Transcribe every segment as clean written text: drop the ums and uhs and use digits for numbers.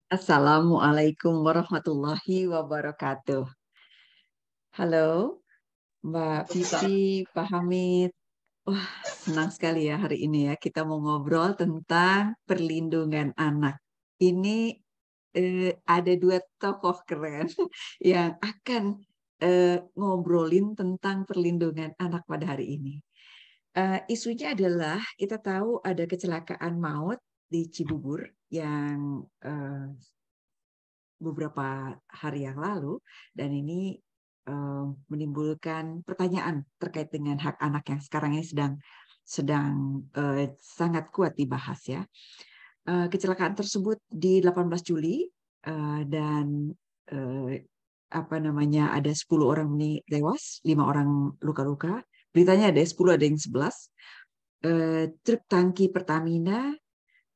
Assalamualaikum warahmatullahi wabarakatuh. Halo, Mbak Vivi, Pak Hamid. Wah, senang sekali ya hari ini ya kita mau ngobrol tentang perlindungan anak. Ini ada dua tokoh keren yang akan ngobrolin tentang perlindungan anak pada hari ini. Isunya adalah kita tahu ada kecelakaan maut di Cibubur yang beberapa hari yang lalu, dan ini menimbulkan pertanyaan terkait dengan hak anak yang sekarang ini sedang sedang sangat kuat dibahas ya. Kecelakaan tersebut di 18 Juli dan apa namanya, ada 10 orang tewas, 5 orang luka-luka. Beritanya ada 10, ada yang 11. Truk tangki Pertamina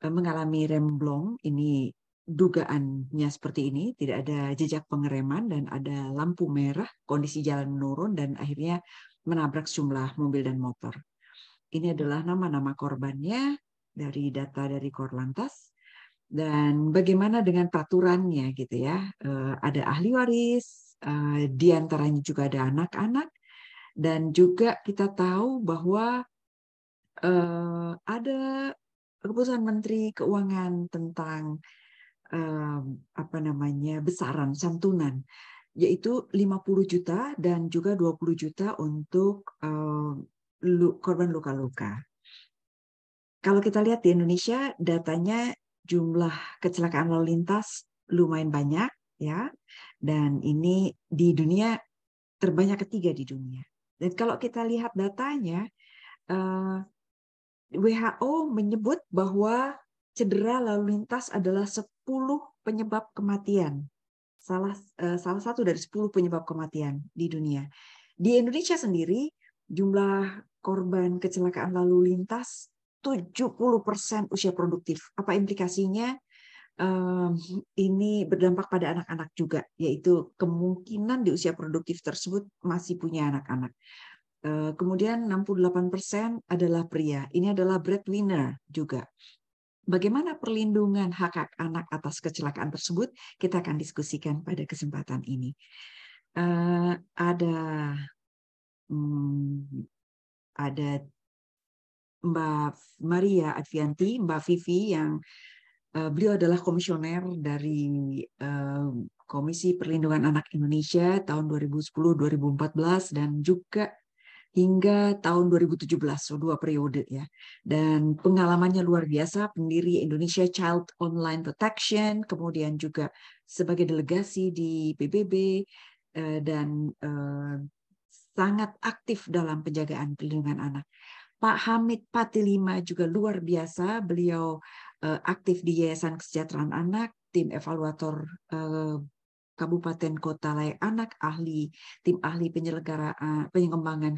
mengalami remblong. Ini dugaannya seperti ini, tidak ada jejak pengereman dan ada lampu merah, kondisi jalan menurun dan akhirnya menabrak sejumlah mobil dan motor. Ini adalah nama-nama korbannya dari data dari Korlantas. Dan bagaimana dengan peraturannya gitu ya. Ada ahli waris, di antaranya juga ada anak-anak, dan juga kita tahu bahwa ada keputusan Menteri Keuangan tentang apa namanya, besaran santunan, yaitu 50 juta dan juga 20 juta untuk korban luka-luka. Kalau kita lihat di Indonesia, datanya jumlah kecelakaan lalu lintas lumayan banyak ya, dan ini di dunia terbanyak ketiga di dunia. Dan kalau kita lihat datanya, WHO menyebut bahwa cedera lalu lintas adalah 10 penyebab kematian. Salah satu dari 10 penyebab kematian di dunia. Di Indonesia sendiri, jumlah korban kecelakaan lalu lintas 70% usia produktif. Apa implikasinya? Ini berdampak pada anak-anak juga, yaitu kemungkinan di usia produktif tersebut masih punya anak-anak. Kemudian 68% adalah pria. Ini adalah breadwinner juga. Bagaimana perlindungan hak-hak anak atas kecelakaan tersebut? Kita akan diskusikan pada kesempatan ini. Ada Mbak Maria Advianti, Mbak Vivi, yang beliau adalah komisioner dari Komisi Perlindungan Anak Indonesia tahun 2010-2014 dan juga hingga tahun 2017, so 2 periode ya. Dan pengalamannya luar biasa, pendiri Indonesia Child Online Protection, kemudian juga sebagai delegasi di PBB, dan sangat aktif dalam penjagaan perlindungan anak. Pak Hamid Patilima juga luar biasa, beliau aktif di Yayasan Kesejahteraan Anak, tim evaluator Kabupaten Kota Layak Anak, tim ahli pengembangan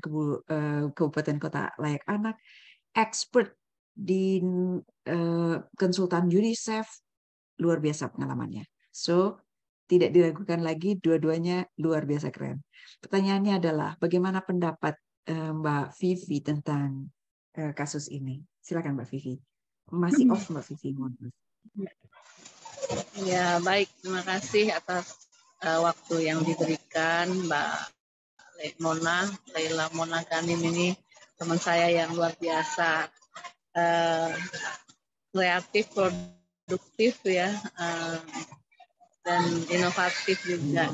Kabupaten Kota Layak Anak, expert di konsultan UNICEF, luar biasa pengalamannya. So, tidak diragukan lagi, dua-duanya luar biasa keren. Pertanyaannya adalah, bagaimana pendapat Mbak Vivi tentang kasus ini? Silakan Mbak Vivi. Masih off Mbak Vivi. Ya, baik. Terima kasih atas waktu yang diberikan Mbak Leila Mona Ganim ini, teman saya yang luar biasa kreatif, produktif ya, dan inovatif juga.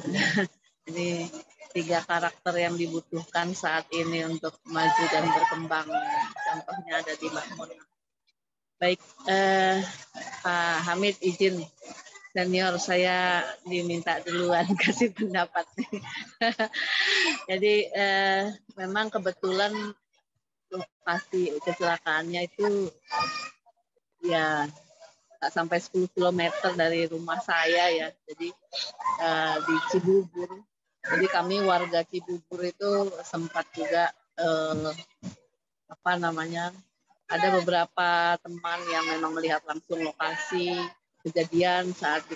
Ini 3 karakter yang dibutuhkan saat ini untuk maju dan berkembang. Contohnya ada di Mbak Mona. Baik, Pak Hamid izin senior, saya diminta duluan kasih pendapat. Jadi memang kebetulan lokasi kecelakaannya itu ya tak sampai 10 km dari rumah saya ya. Jadi di Cibubur. Jadi kami warga Cibubur itu sempat juga ada beberapa teman yang memang melihat langsung lokasi kejadian saat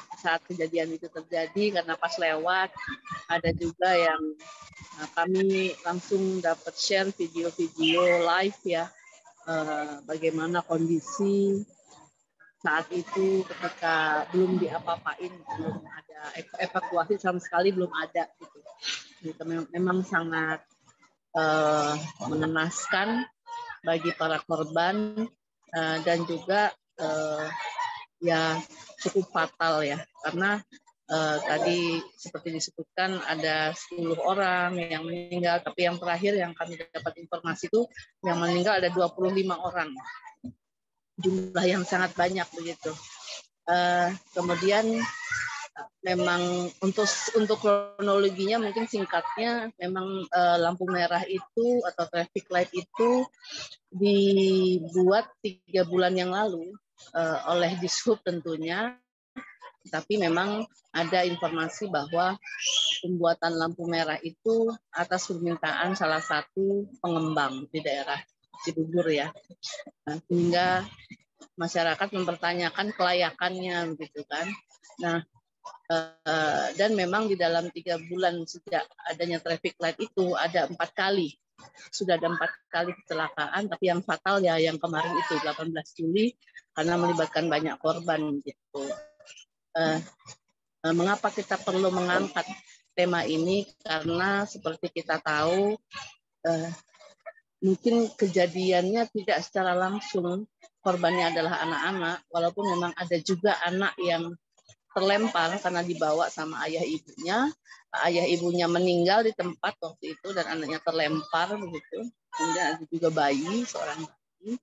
kejadian itu terjadi, karena pas lewat ada juga yang kami langsung dapat share video-video live ya, bagaimana kondisi saat itu ketika belum diapa-apain, belum ada evakuasi sama sekali, belum ada gitu. Gitu, memang sangat mengenaskan bagi para korban dan juga ya cukup fatal ya, karena tadi seperti disebutkan ada 10 orang yang meninggal, tapi yang terakhir yang kami dapat informasi itu yang meninggal ada 25 orang, jumlah yang sangat banyak begitu. Kemudian memang untuk kronologinya mungkin singkatnya, memang lampu merah itu atau traffic light itu dibuat 3 bulan yang lalu oleh Dishub tentunya, tapi memang ada informasi bahwa pembuatan lampu merah itu atas permintaan salah satu pengembang di daerah Cibubur ya, sehingga masyarakat mempertanyakan kelayakannya begitu kan. Nah, dan memang di dalam 3 bulan sejak adanya traffic light itu sudah ada 4 kali kecelakaan, tapi yang fatal ya yang kemarin itu 18 Juli karena melibatkan banyak korban gitu. Mengapa kita perlu mengangkat tema ini? Karena seperti kita tahu mungkin kejadiannya tidak secara langsung korbannya adalah anak-anak, walaupun memang ada juga anak yang terlempar karena dibawa sama ayah ibunya meninggal di tempat waktu itu dan anaknya terlempar begitu. Kemudian ada juga seorang bayi,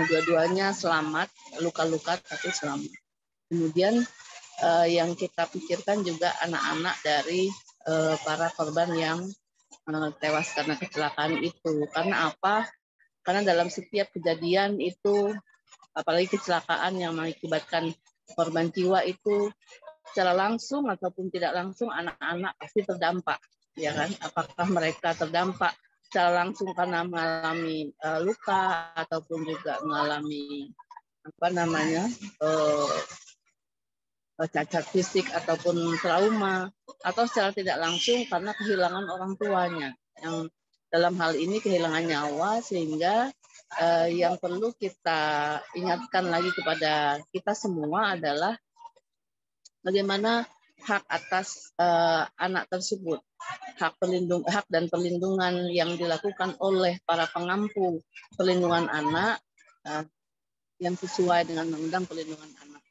dua-duanya selamat, luka-luka tapi selamat. Kemudian yang kita pikirkan juga anak-anak dari para korban yang tewas karena kecelakaan itu. Karena apa? Karena dalam setiap kejadian itu, apalagi kecelakaan yang mengakibatkan korban jiwa itu, secara langsung ataupun tidak langsung anak-anak pasti terdampak, ya kan? Apakah mereka terdampak secara langsung karena mengalami luka ataupun juga mengalami cacat fisik ataupun trauma, atau secara tidak langsung karena kehilangan orang tuanya yang dalam hal ini kehilangan nyawa, sehingga yang perlu kita ingatkan lagi kepada kita semua adalah bagaimana hak atas anak tersebut, hak dan perlindungan yang dilakukan oleh para pengampu perlindungan anak yang sesuai dengan Undang-Undang Perlindungan Anak.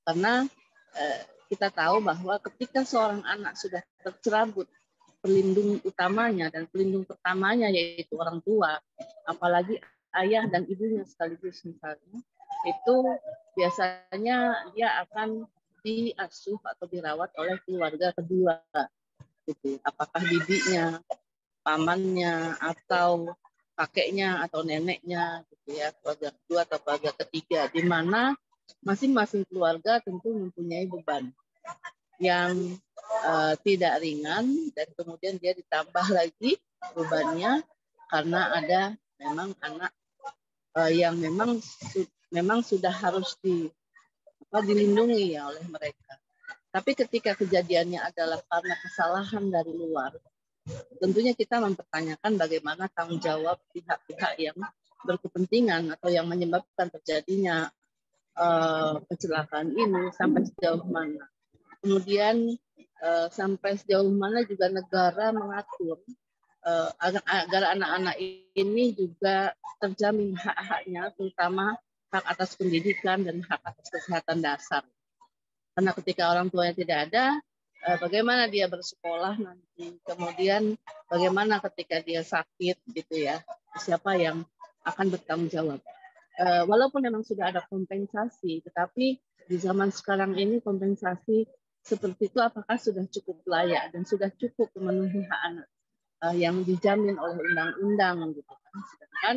Karena kita tahu bahwa ketika seorang anak sudah tercerabut pelindung utamanya dan pelindung pertamanya yaitu orang tua, apalagi ayah dan ibunya sekaligus misalnya, itu biasanya dia akan diasuh atau dirawat oleh keluarga kedua, gitu. Apakah bibinya, pamannya, atau kakeknya atau neneknya, gitu ya, keluarga kedua atau keluarga ketiga, di mana masing-masing keluarga tentu mempunyai beban yang tidak ringan, dan kemudian dia ditambah lagi bebannya karena ada memang anak yang memang sudah harus dilindungi ya oleh mereka. Tapi ketika kejadiannya adalah karena kesalahan dari luar, tentunya kita mempertanyakan bagaimana tanggung jawab pihak-pihak yang berkepentingan atau yang menyebabkan terjadinya kecelakaan ini sampai sejauh mana. Kemudian sampai sejauh mana juga negara mengatur agar anak-anak ini juga terjamin hak-haknya, terutama hak atas pendidikan dan hak atas kesehatan dasar. Karena ketika orang tuanya tidak ada, bagaimana dia bersekolah nanti, kemudian bagaimana ketika dia sakit gitu ya, siapa yang akan bertanggung jawab. Walaupun memang sudah ada kompensasi, tetapi di zaman sekarang ini kompensasi seperti itu apakah sudah cukup layak dan sudah cukup memenuhi hak anak yang dijamin oleh undang-undang gitu kan. Sedangkan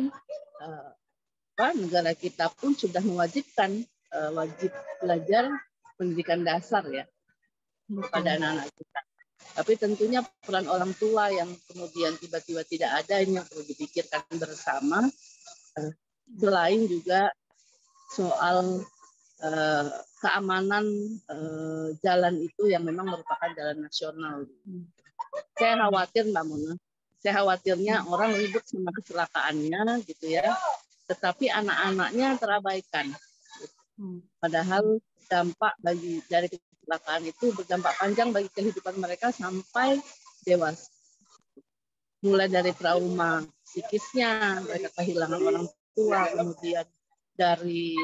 negara kita pun sudah mewajibkan wajib belajar pendidikan dasar ya kepada anak-anak kita. Tapi tentunya peran orang tua yang kemudian tiba-tiba tidak ada, ini yang perlu dipikirkan bersama. Selain juga soal keamanan jalan itu yang memang merupakan jalan nasional. Saya khawatir Mbak Mona, saya khawatirnya orang ribut sama kecelakaannya gitu ya, tetapi anak-anaknya terabaikan. Padahal dampak dari kecelakaan itu berdampak panjang bagi kehidupan mereka sampai dewasa. Mulai dari trauma psikisnya, mereka kehilangan orang tua, kemudian dari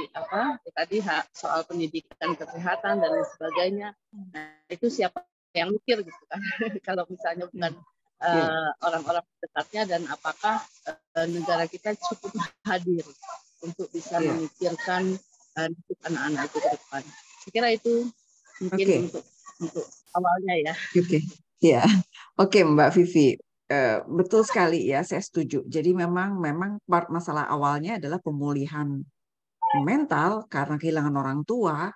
tadi soal pendidikan kesehatan dan lain sebagainya. Nah, itu siapa yang mikir gitu kan? Kalau misalnya bukan orang-orang dekatnya, dan apakah negara kita cukup hadir untuk bisa memikirkan anak-anak itu ke depan. Saya kira itu mungkin untuk awalnya ya. Ya, oke Mbak Vivi, betul sekali ya, saya setuju. Jadi memang masalah awalnya adalah pemulihan mental karena kehilangan orang tua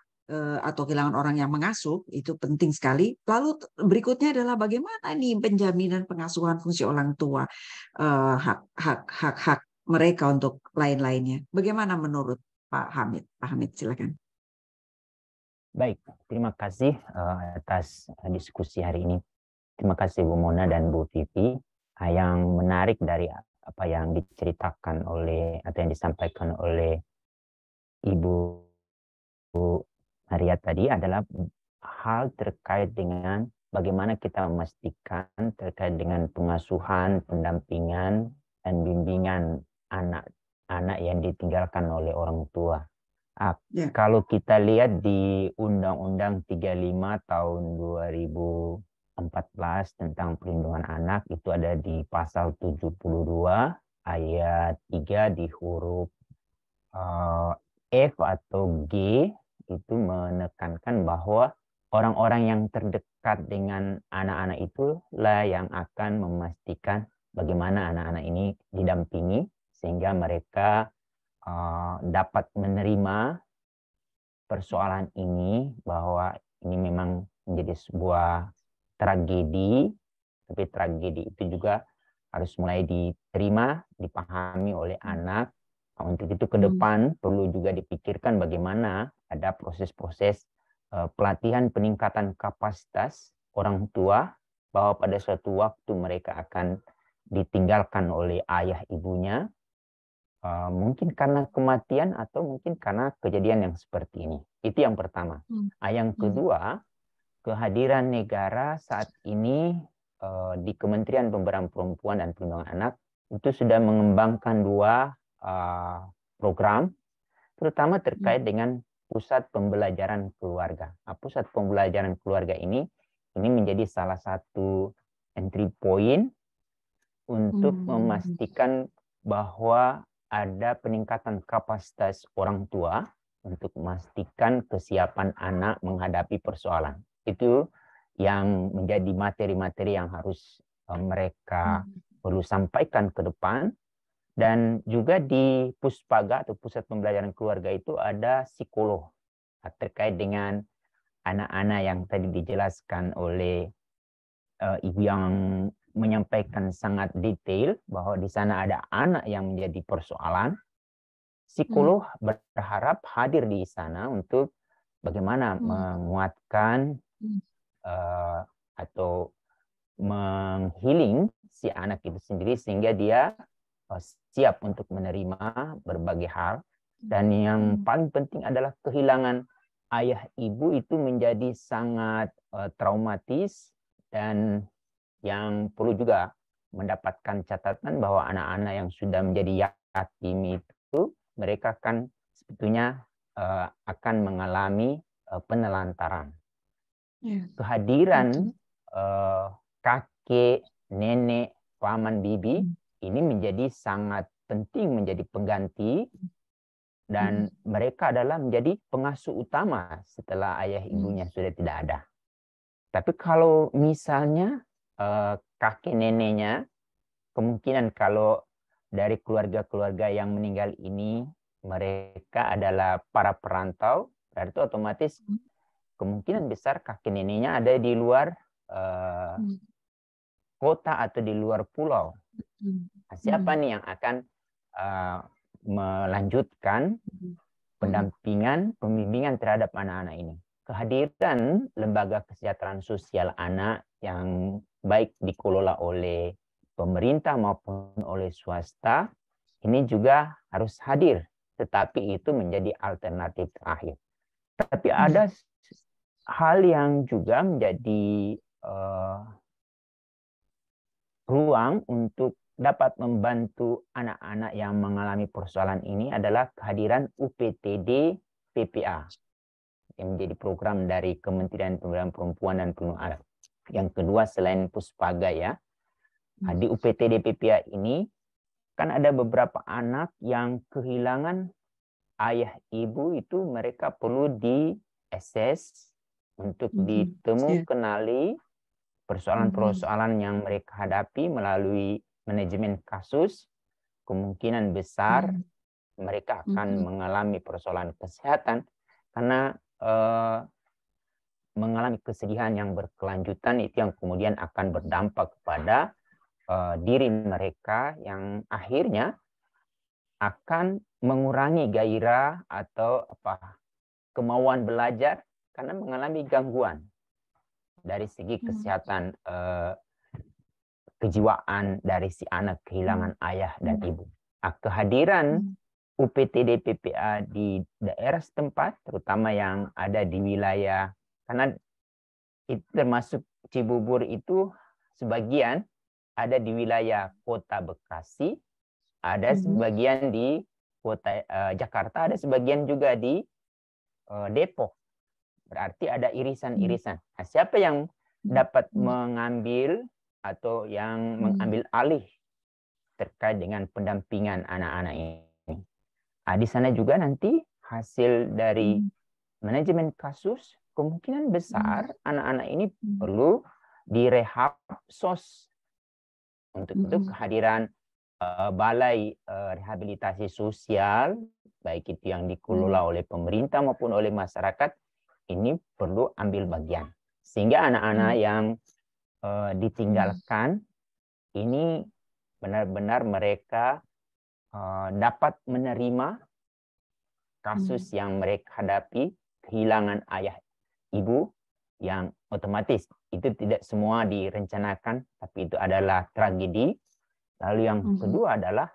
atau kehilangan orang yang mengasuh, itu penting sekali. Lalu berikutnya adalah bagaimana nih penjaminan pengasuhan fungsi orang tua, hak mereka untuk lain-lainnya. Bagaimana menurut Pak Hamid? Pak Hamid, silakan. Baik, terima kasih atas diskusi hari ini. Terima kasih Bu Mona dan Bu Vivi. Yang menarik dari apa yang diceritakan oleh atau yang disampaikan oleh Ibu Maria tadi adalah hal terkait dengan bagaimana kita memastikan terkait dengan pengasuhan, pendampingan, dan bimbingan anak-anak yang ditinggalkan oleh orang tua. Kalau kita lihat di Undang-Undang 35 tahun 2014 tentang perlindungan anak, itu ada di pasal 72 ayat 3 di huruf F atau G, itu menekankan bahwa orang-orang yang terdekat dengan anak-anak itulah yang akan memastikan bagaimana anak-anak ini didampingi sehingga mereka dapat menerima persoalan ini, bahwa ini memang menjadi sebuah tragedi, tapi tragedi itu juga harus mulai diterima, dipahami oleh anak. Untuk itu ke depan perlu juga dipikirkan bagaimana ada proses-proses pelatihan peningkatan kapasitas orang tua, bahwa pada suatu waktu mereka akan ditinggalkan oleh ayah ibunya, mungkin karena kematian atau mungkin karena kejadian yang seperti ini. Itu yang pertama. Yang kedua, kehadiran negara saat ini di Kementerian Pemberdayaan Perempuan dan Perlindungan Anak itu sudah mengembangkan dua program, terutama terkait dengan pusat pembelajaran keluarga. Pusat pembelajaran keluarga ini menjadi salah satu entry point untuk memastikan bahwa ada peningkatan kapasitas orang tua untuk memastikan kesiapan anak menghadapi persoalan. Itu yang menjadi materi-materi yang harus mereka perlu sampaikan ke depan. Dan juga di Puspaga atau Pusat Pembelajaran Keluarga itu ada psikolog terkait dengan anak-anak yang tadi dijelaskan oleh Ibu yang menyampaikan sangat detail bahwa di sana ada anak yang menjadi persoalan. Psikolog berharap hadir di sana untuk bagaimana menguatkan atau menghealing si anak itu sendiri sehingga dia siap untuk menerima berbagai hal. Dan yang paling penting adalah kehilangan ayah ibu itu menjadi sangat traumatis, dan yang perlu juga mendapatkan catatan bahwa anak-anak yang sudah menjadi yatim itu mereka kan sebetulnya akan mengalami penelantaran. Kehadiran kakek, nenek, paman, bibi ini menjadi sangat penting, menjadi pengganti, dan mereka adalah menjadi pengasuh utama setelah ayah ibunya sudah tidak ada. Tapi kalau misalnya kakek neneknya, kemungkinan kalau dari keluarga-keluarga yang meninggal ini mereka adalah para perantau, berarti otomatis kemungkinan besar kakek neneknya ada di luar kota atau di luar pulau. Siapa nih yang akan melanjutkan pendampingan, pembimbingan terhadap anak-anak ini? Kehadiran lembaga kesejahteraan sosial anak yang baik dikelola oleh pemerintah maupun oleh swasta ini juga harus hadir tetapi itu menjadi alternatif terakhir. Tapi ada hal yang juga menjadi ruang untuk dapat membantu anak-anak yang mengalami persoalan ini adalah kehadiran UPTD PPA yang menjadi program dari Kementerian Pemberdayaan Perempuan dan Perlindungan Anak. Yang kedua selain Puspaga ya, di UPTD PPA ini kan ada beberapa anak yang kehilangan ayah ibu, itu mereka perlu di-assess untuk ditemu kenali persoalan-persoalan yang mereka hadapi melalui manajemen kasus. Kemungkinan besar mereka akan mengalami persoalan kesehatan karena mengalami kesedihan yang berkelanjutan, itu yang kemudian akan berdampak kepada diri mereka yang akhirnya akan mengurangi gairah atau kemauan belajar karena mengalami gangguan dari segi kesehatan kejiwaan dari si anak kehilangan ayah dan ibu. Kehadiran UPTD PPA di daerah setempat, terutama yang ada di wilayah, karena itu termasuk Cibubur itu sebagian ada di wilayah Kota Bekasi, ada sebagian di Kota Jakarta, ada sebagian juga di Depok. Berarti ada irisan-irisan. Nah, siapa yang dapat mengambil atau yang mengambil alih terkait dengan pendampingan anak-anak ini? Di sana juga nanti hasil dari manajemen kasus, kemungkinan besar anak-anak ini perlu direhab SOS. Untuk itu kehadiran balai rehabilitasi sosial, baik itu yang dikelola oleh pemerintah maupun oleh masyarakat, ini perlu ambil bagian. Sehingga anak-anak yang ditinggalkan ini benar-benar mereka dapat menerima kasus yang mereka hadapi, kehilangan ayah ibu yang otomatis itu tidak semua direncanakan, tapi itu adalah tragedi. Lalu yang kedua adalah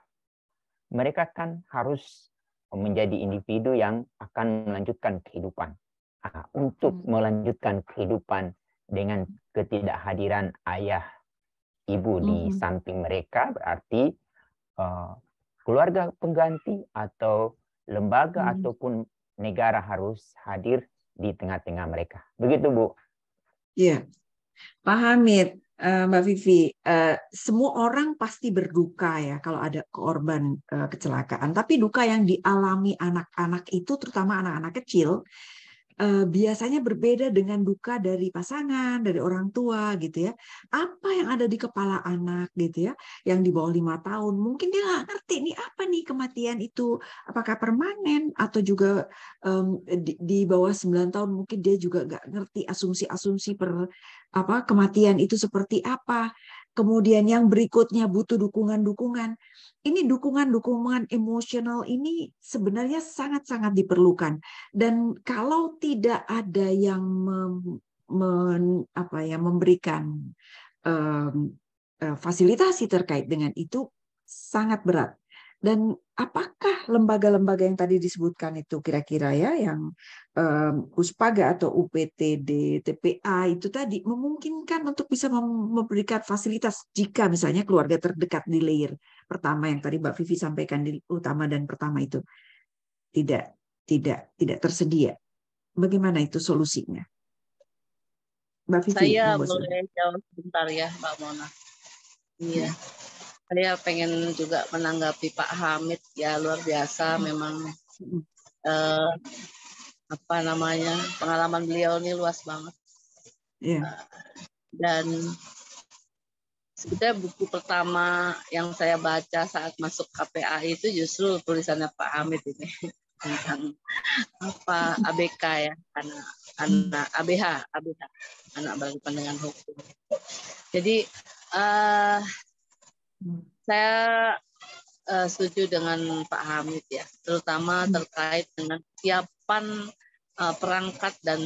mereka kan harus menjadi individu yang akan melanjutkan kehidupan. Untuk melanjutkan kehidupan dengan ketidakhadiran ayah ibu di samping mereka, berarti keluarga pengganti atau lembaga ataupun negara harus hadir di tengah-tengah mereka. Begitu, Bu. Iya, Pak Hamid, Mbak Vivi, semua orang pasti berduka ya kalau ada korban kecelakaan. Tapi duka yang dialami anak-anak itu, terutama anak-anak kecil, biasanya berbeda dengan duka dari pasangan, dari orang tua gitu ya. Apa yang ada di kepala anak gitu ya, yang di bawah 5 tahun, mungkin dia nggak ngerti nih apa nih kematian itu, apakah permanen atau juga di bawah 9 tahun mungkin dia juga nggak ngerti asumsi-asumsi kematian itu seperti apa. Kemudian yang berikutnya butuh dukungan-dukungan. Ini dukungan-dukungan emosional ini sebenarnya sangat-sangat diperlukan. Dan kalau tidak ada yang memberikan fasilitasi terkait dengan itu, sangat berat. Dan apakah lembaga-lembaga yang tadi disebutkan itu kira-kira ya, yang Puspaga atau UPTD, TPA itu tadi memungkinkan untuk bisa memberikan fasilitas jika misalnya keluarga terdekat di layer pertama yang tadi Mbak Vivi sampaikan, di utama dan pertama itu tidak tersedia. Bagaimana itu solusinya? Mbak Vivi, saya boleh jawab sebentar ya, Mbak Mona. Iya. Saya pengen juga menanggapi Pak Hamid ya, luar biasa memang pengalaman beliau ini luas banget. Dan sebetulnya buku pertama yang saya baca saat masuk KPA itu justru tulisannya Pak Hamid ini tentang ABK ya, anak ABH, anak berkepentingan hukum. Jadi saya setuju dengan Pak Hamid ya, terutama terkait dengan kesiapan perangkat dan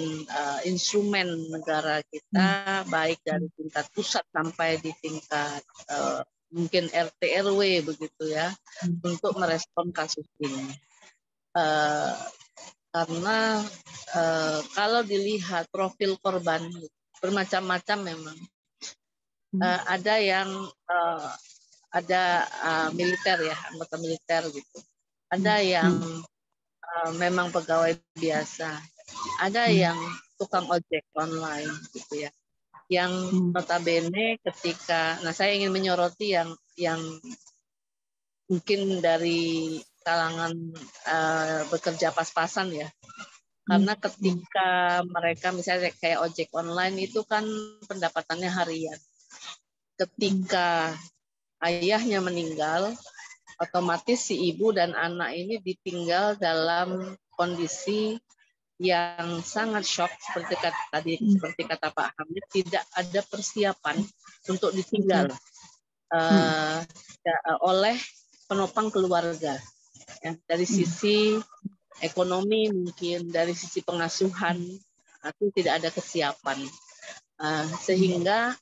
instrumen negara kita, baik dari tingkat pusat sampai di tingkat mungkin RT RW begitu ya, untuk merespon kasus ini. Eh, karena kalau dilihat profil korban bermacam-macam memang. Ada yang militer ya, anggota militer gitu. Ada yang memang pegawai biasa. Ada yang tukang ojek online gitu ya. Yang notabene ketika, nah saya ingin menyoroti yang mungkin dari kalangan bekerja pas-pasan ya. Karena ketika mereka misalnya kayak ojek online itu kan pendapatannya harian. Ketika ayahnya meninggal, otomatis si ibu dan anak ini ditinggal dalam kondisi yang sangat shock seperti kata Pak Hamid, tidak ada persiapan untuk ditinggal oleh penopang keluarga. Ya, dari sisi ekonomi mungkin, dari sisi pengasuhan itu tidak ada kesiapan, sehingga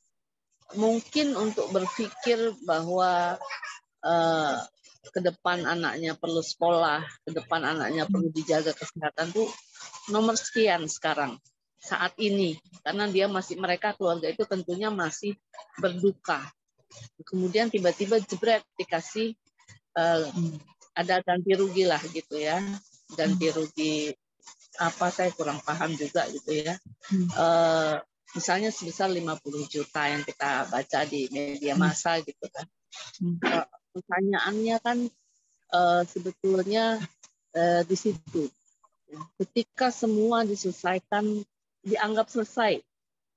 mungkin untuk berpikir bahwa ke depan anaknya perlu sekolah, ke depan anaknya perlu dijaga kesehatan tuh nomor sekian sekarang saat ini, karena mereka keluarga itu tentunya masih berduka. Kemudian tiba-tiba jebret dikasih ada ganti rugi lah gitu ya, ganti rugi apa saya kurang paham juga gitu ya. Misalnya sebesar 50 juta yang kita baca di media massa gitu kan. Pertanyaannya kan sebetulnya di situ. Ketika semua diselesaikan, dianggap selesai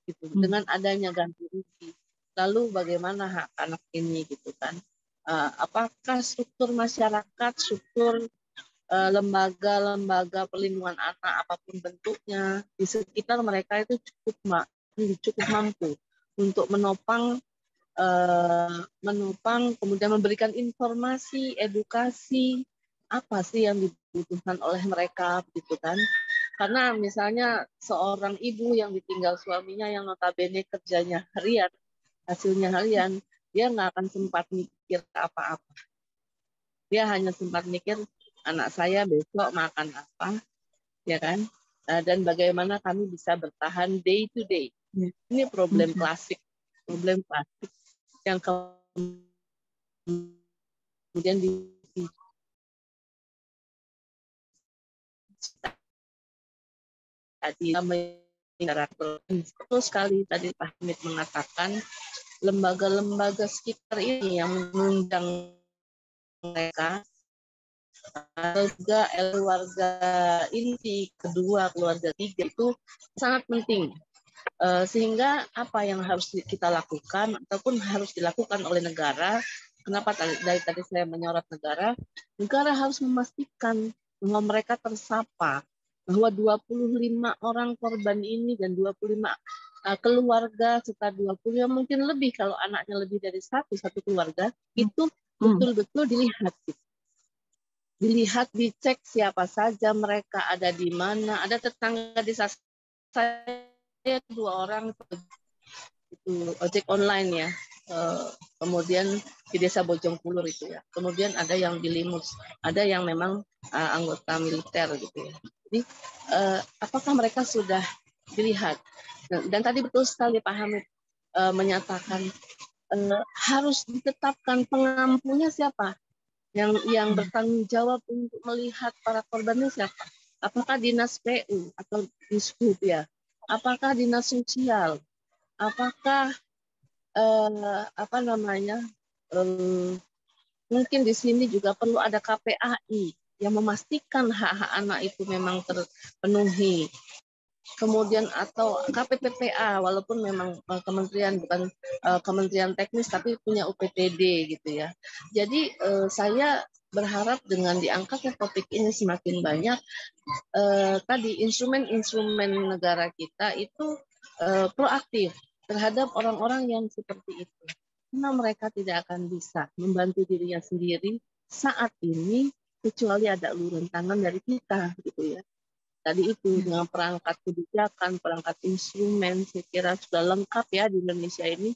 gitu dengan adanya ganti rugi. Lalu bagaimana hak anak ini gitu kan? Apakah struktur masyarakat, struktur lembaga-lembaga perlindungan anak apapun bentuknya di sekitar mereka itu cukup mampu untuk menopang kemudian memberikan informasi, edukasi apa sih yang dibutuhkan oleh mereka gitu kan. Karena misalnya seorang ibu yang ditinggal suaminya yang notabene kerjanya harian, hasilnya harian, dia nggak akan sempat mikir apa-apa. Dia hanya sempat mikir anak saya besok makan apa, ya kan? Dan bagaimana kami bisa bertahan day to day. Ini problem klasik yang kemudian betul sekali tadi Pak Hamid mengatakan lembaga-lembaga sekitar ini yang mengundang mereka, keluarga inti, kedua, keluarga tiga itu sangat penting. Sehingga apa yang harus kita lakukan ataupun harus dilakukan oleh negara, kenapa dari tadi saya menyorot negara harus memastikan bahwa mereka tersapa, bahwa 25 orang korban ini dan 25 keluarga serta 20 mungkin lebih kalau anaknya lebih dari satu keluarga itu betul-betul dilihat, dicek siapa saja mereka, ada di mana, ada tetangga di saya 2 orang itu ojek online ya, kemudian di desa Bojongkulur itu ya, kemudian ada yang di Limus, ada yang memang anggota militer gitu ya. Jadi apakah mereka sudah dilihat? Dan tadi betul sekali Pak Hamid menyatakan harus ditetapkan pengampunya siapa, yang bertanggung jawab untuk melihat para korbannya siapa? Apakah dinas PU atau Dishub ya? Apakah dinas sosial? Apakah mungkin di sini juga perlu ada KPAI yang memastikan hak-hak anak itu memang terpenuhi. Kemudian atau KPPPA walaupun memang kementerian bukan kementerian teknis tapi punya UPTD gitu ya. Jadi saya berharap dengan diangkatnya topik ini semakin banyak tadi instrumen-instrumen negara kita itu proaktif terhadap orang-orang yang seperti itu. Karena mereka tidak akan bisa membantu dirinya sendiri saat ini kecuali ada uluran tangan dari kita gitu ya. Tadi itu dengan perangkat kebijakan, perangkat instrumen, saya kira sudah lengkap ya di Indonesia ini.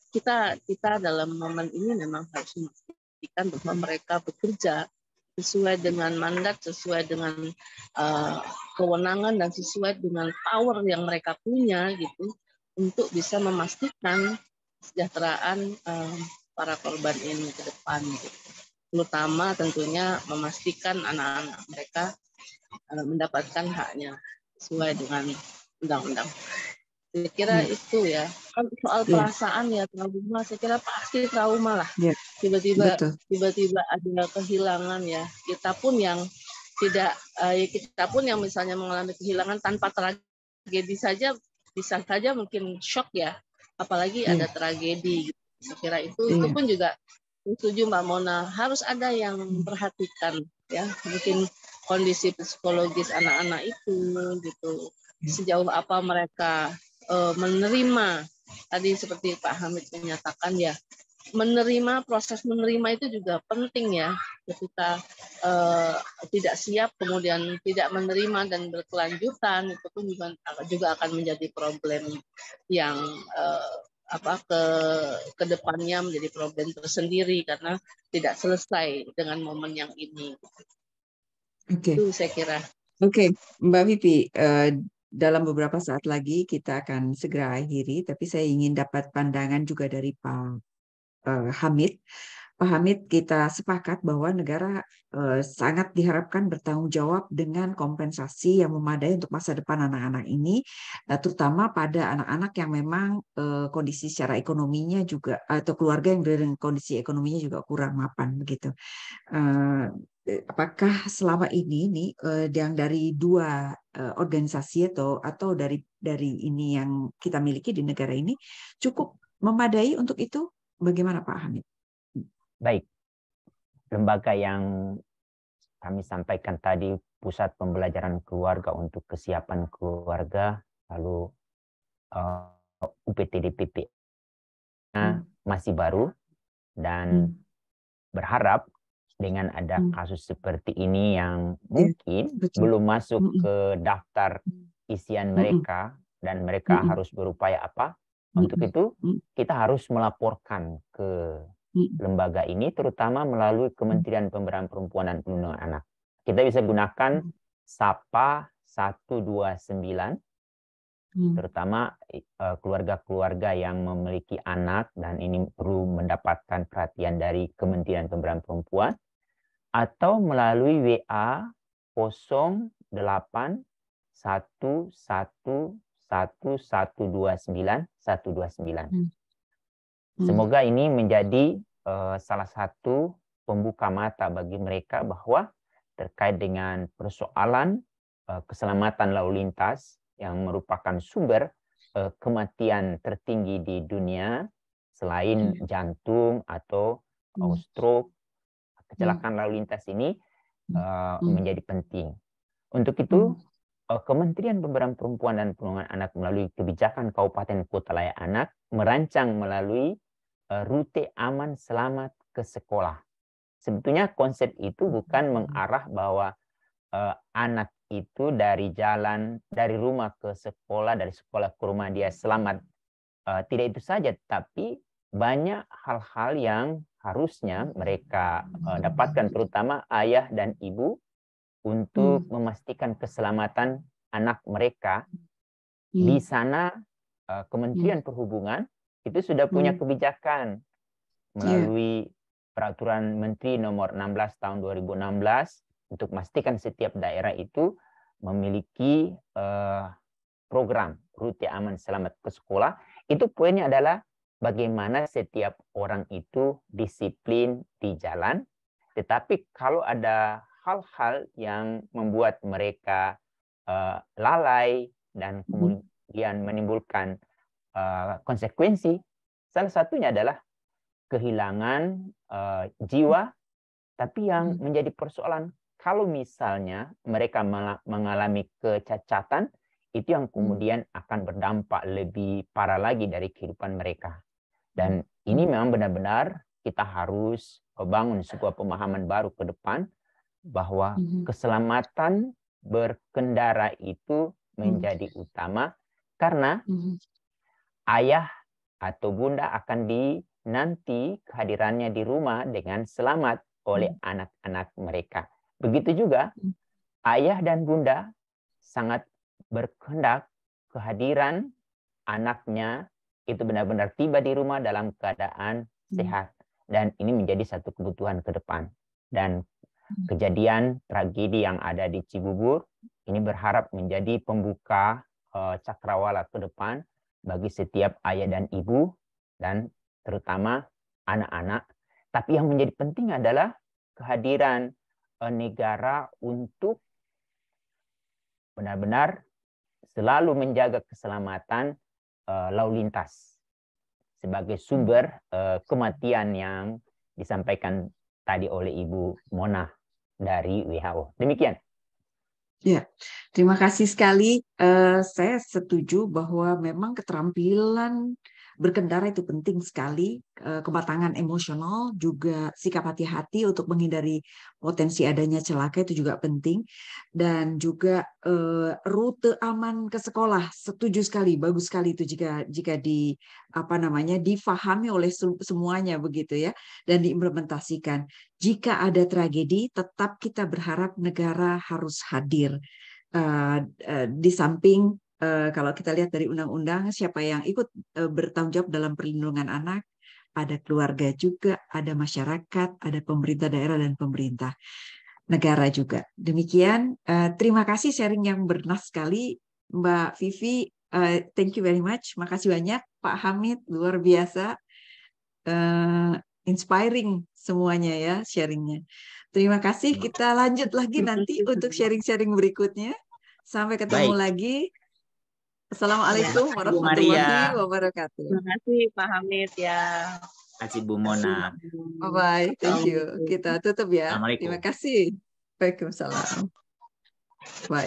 Kita dalam momen ini memang harus memastikan bahwa mereka bekerja sesuai dengan mandat, sesuai dengan kewenangan dan sesuai dengan power yang mereka punya gitu untuk bisa memastikan kesejahteraan para korban ini ke depan gitu. Terutama tentunya memastikan anak-anak mereka mendapatkan haknya sesuai dengan undang-undang. Saya kira itu ya. Kan soal perasaan ya trauma, saya kira pasti trauma lah. Tiba-tiba ada kehilangan ya. Kita pun yang misalnya mengalami kehilangan tanpa tragedi saja bisa saja mungkin shock ya. Apalagi ada tragedi. Saya kira itu pun juga setuju Mbak Mona, harus ada yang memperhatikan ya, mungkin kondisi psikologis anak-anak itu gitu. Sejauh apa mereka menerima, tadi seperti Pak Hamid menyatakan ya, proses menerima itu juga penting ya. Ketika tidak siap kemudian tidak menerima dan berkelanjutan, itu pun juga akan menjadi problem yang ke depannya menjadi problem tersendiri karena tidak selesai dengan momen yang ini. Itu saya kira. Oke, Mbak Vivi, dalam beberapa saat lagi kita akan segera akhiri, tapi saya ingin dapat pandangan juga dari Pak Hamid. Pak Hamid, kita sepakat bahwa negara sangat diharapkan bertanggung jawab dengan kompensasi yang memadai untuk masa depan anak-anak ini, terutama pada anak-anak yang memang kondisi secara ekonominya juga, atau keluarga yang dengan kondisi ekonominya juga kurang mapan begitu. Apakah selama ini nih yang dari dua organisasi atau dari ini yang kita miliki di negara ini cukup memadai untuk itu? Bagaimana Pak Hamid? Baik, lembaga yang kami sampaikan tadi, Pusat Pembelajaran Keluarga untuk Kesiapan Keluarga, lalu UPTD-PP masih baru, dan berharap dengan ada kasus seperti ini yang mungkin belum masuk ke daftar isian mereka, dan mereka harus berupaya apa, untuk itu kita harus melaporkan ke lembaga ini, terutama melalui Kementerian Pemberdayaan Perempuan dan Perlindungan Anak. Kita bisa gunakan SAPA 129, terutama keluarga-keluarga yang memiliki anak dan ini perlu mendapatkan perhatian dari Kementerian Pemberdayaan Perempuan, atau melalui WA 08 11 1129 129. Semoga ini menjadi salah satu pembuka mata bagi mereka bahwa terkait dengan persoalan keselamatan lalu lintas yang merupakan sumber kematian tertinggi di dunia selain jantung atau stroke, kecelakaan lalu lintas ini menjadi penting. Untuk itu, Kementerian Pemberdayaan Perempuan dan Perlindungan Anak melalui kebijakan Kabupaten Kota Layak Anak merancang melalui rute aman selamat ke sekolah. Sebetulnya konsep itu bukan mengarah bahwa anak itu dari rumah ke sekolah, dari sekolah ke rumah dia selamat. Tidak itu saja, tapi banyak hal-hal yang harusnya mereka dapatkan, terutama ayah dan ibu, untuk memastikan keselamatan anak mereka. Di sana Kementerian Perhubungan itu sudah punya kebijakan melalui Peraturan Menteri Nomor 16 Tahun 2016 untuk memastikan setiap daerah itu memiliki program rute aman selamat ke sekolah. Itu poinnya adalah bagaimana setiap orang itu disiplin di jalan, tetapi kalau ada hal-hal yang membuat mereka lalai dan kemudian menimbulkan konsekuensi, salah satunya adalah kehilangan jiwa. Tapi yang menjadi persoalan, kalau misalnya mereka mengalami kecacatan, itu yang kemudian akan berdampak lebih parah lagi dari kehidupan mereka. Dan ini memang benar-benar kita harus membangun sebuah pemahaman baru ke depan, bahwa keselamatan berkendara itu menjadi utama, karena ayah atau bunda akan nanti kehadirannya di rumah dengan selamat. oleh anak-anak mereka. Begitu juga ayah dan bunda sangat berkehendak kehadiran anaknya itu benar-benar tiba di rumah dalam keadaan sehat. Dan ini menjadi satu kebutuhan ke depan. Dan kejadian tragedi yang ada di Cibubur ini berharap menjadi pembuka cakrawala ke depan bagi setiap ayah dan ibu dan terutama anak-anak. Tapi yang menjadi penting adalah kehadiran negara untuk benar-benar selalu menjaga keselamatan lalu lintas sebagai sumber kematian yang disampaikan tadi oleh Ibu Mona dari WHO. Demikian. Ya, terima kasih sekali. Saya setuju bahwa memang keterampilan berkendara itu penting sekali. Kematangan emosional, juga sikap hati-hati untuk menghindari potensi adanya celaka itu juga penting. Dan juga rute aman ke sekolah, setuju sekali, bagus sekali itu jika difahami oleh semuanya begitu ya, dan diimplementasikan. Jika ada tragedi, tetap kita berharap negara harus hadir. Di samping kalau kita lihat dari undang-undang, siapa yang ikut bertanggung jawab dalam perlindungan anak, ada keluarga juga, ada masyarakat, ada pemerintah daerah dan pemerintah negara juga. Demikian, terima kasih sharing yang bernas sekali, Mbak Vivi. Thank you very much. Makasih banyak, Pak Hamid, luar biasa. Inspiring semuanya ya sharingnya. Terima kasih. Kita lanjut lagi nanti untuk sharing-sharing berikutnya. Sampai ketemu lagi. Assalamualaikum warahmatullahi wabarakatuh. Terima kasih Pak Hamid ya. Terima kasih Bu Mona. Bye-bye. Thank you. Kita tutup ya. Terima kasih. Waalaikumsalam. Bye.